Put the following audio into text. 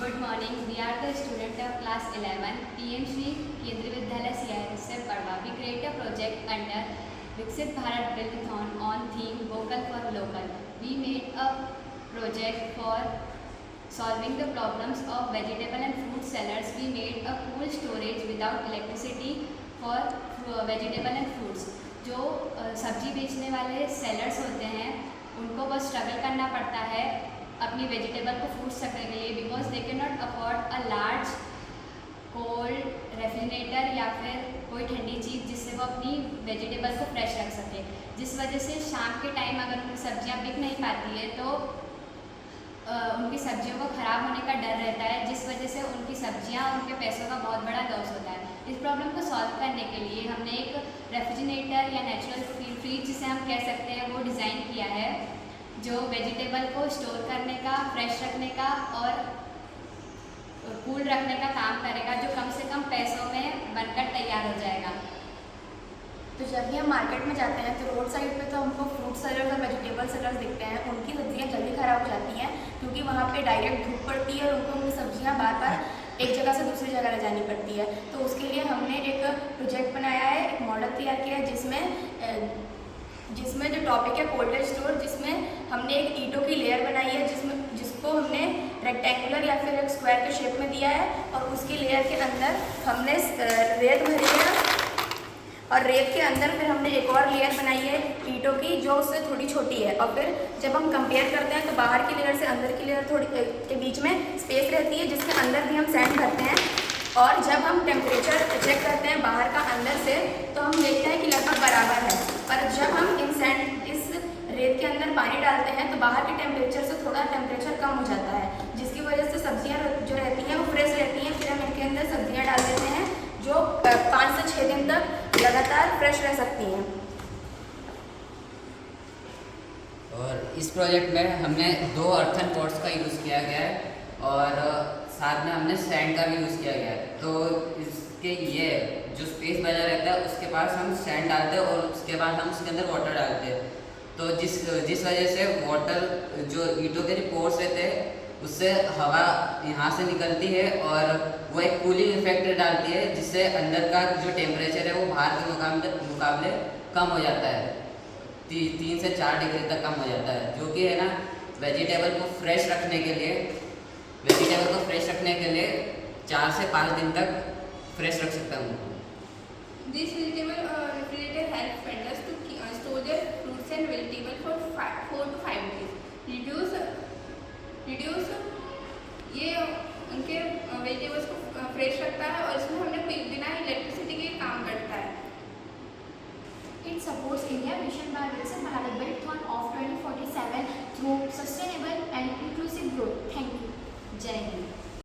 Good morning. We are the student of class 11, PM Shri Kendriya Vidyalaya CISF Parva. We create a project under Viksit Bharat Buildathon on theme Vocal for Local. We made a project for solving the problems of vegetable and fruit sellers. We made a cool storage without electricity for vegetable and fruits. जो सब्जी बेचने वाले sellers होते हैं उनको बस struggle करना पड़ता है अपनी वेजिटेबल को फ्रूट्स रखने के लिए, because they can not afford a large cold refrigerator या फिर कोई ठंडी चीज़ जिससे वो अपनी वेजिटेबल को फ्रेश रख सके, जिस वजह से शाम के टाइम अगर उनकी सब्जियां बिक नहीं पाती है तो उनकी सब्जियों को ख़राब होने का डर रहता है, जिस वजह से उनकी सब्जियां उनके पैसों का बहुत बड़ा लॉस होता है। इस प्रॉब्लम को सॉल्व करने के लिए हमने एक रेफ्रिजरेटर या नेचुरल फ्रीज जिसे हम कह सकते हैं वो डिज़ाइन किया है, जो वेजिटेबल को स्टोर करने का, फ्रेश रखने का और कूल रखने का काम करेगा, जो कम से कम पैसों में बनकर तैयार हो जाएगा। तो जब भी हम मार्केट में जाते हैं तो रोड साइड पे तो हमको फ्रूट सेलर्स और वेजिटेबल सेलर्स दिखते हैं, उनकी सब्जियां जल्दी ख़राब हो जाती हैं क्योंकि वहाँ पे डायरेक्ट धूप पड़ती है और उनको उनकी सब्जियां बार बार एक जगह से दूसरी जगह ले जानी पड़ती है। तो उसके लिए हमने एक प्रोजेक्ट बनाया है, एक मॉडल तैयार किया है जिसमें जो टॉपिक है कोल्ड स्टोर, जिसमें हमने एक ईंटों की लेयर बनाई है जिसको हमने रेक्टेंगुलर या फिर एक स्क्वायर के शेप में दिया है और उसकी लेयर के अंदर हमने रेत भरी है और रेत के अंदर फिर हमने एक और लेयर बनाई है ईंटों की जो उससे थोड़ी छोटी है। और फिर जब हम कंपेयर करते हैं तो बाहर की लेयर से अंदर की लेयर थोड़ी के बीच में स्पेस रहती है जिसके अंदर भी हम सैंड भरते हैं। और जब हम टेम्परेचर चेक करते हैं बाहर का अंदर से तो हम देखते हैं कि लगभग बराबर है, पर जब हम इस रेत के अंदर पानी डालते हैं तो बाहर के टेम्परेचर से थोड़ा टेम्परेचर कम हो जाता है, जिसकी वजह से सब्जियां जो रहती हैं वो फ्रेश रहती हैं। फिर हम इनके अंदर सब्जियां डाल देते हैं जो 5 से 6 दिन तक लगातार फ्रेश रह सकती हैं। और इस प्रोजेक्ट में हमने 2 अर्थन पॉट्स का यूज़ किया गया है और साथ में हमने सैंड का भी यूज़ किया गया है। तो इसके ये जो स्पेस बचा रहता है उसके पास हम सैंड डालते हैं और उसके बाद हम उसके अंदर वाटर डालते हैं। तो जिस वजह से वाटर जो ईंटों के पोर्स रहते हैं उससे हवा यहाँ से निकलती है और वो एक कूलिंग इफेक्ट डालती है, जिससे अंदर का जो टेम्परेचर है वो बाहर के मुकाबले कम हो जाता है, 3 से 4 डिग्री तक कम हो जाता है, जो कि है ना वेजिटेबल को फ्रेश रखने के लिए 4 से 5 दिन तक फ्रेश रख सकता हूँ। This vegetable refrigerator helps vendors to store their fruits and vegetables for 4 to 5 days. Reduce ये उनके वेजिटेबल्स को फ्रेश रखता है और इसमें हमने बिना इलेक्ट्रिसिटी के काम करता है। It supports India mission by Viksit Bharat Buildathon of 2047 through sustainable and inclusive growth. Thank you. जय हिंद।